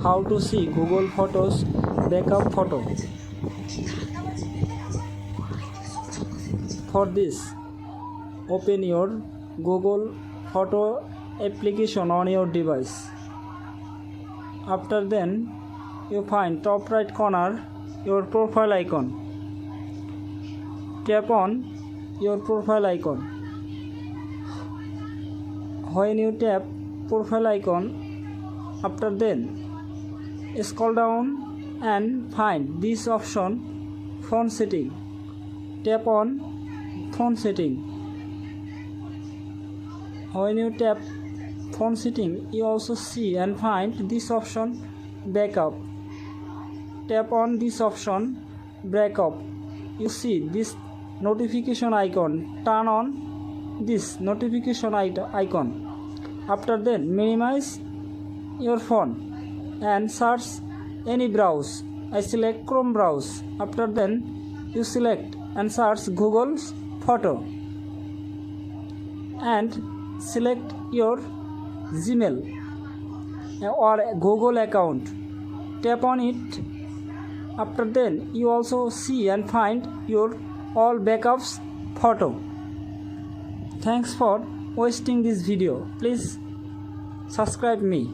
How to see Google Photos backup photo. For this, open your Google Photo application on your device. After then, you find top right corner your profile icon. Tap on your profile icon. When you tap profile icon, after then scroll down and find this option, phone setting. Tap on phone setting. When you tap phone setting, you also see and find this option, backup. Tap on this option, backup. You see this notification icon. Turn on this notification icon. After then, minimize your phone and search any browse. I select Chrome browse. After then, you select and search Google's photo and select your Gmail or Google account. Tap on it. After then, you also see and find your all backups photo. Thanks for watching this video. Please subscribe me.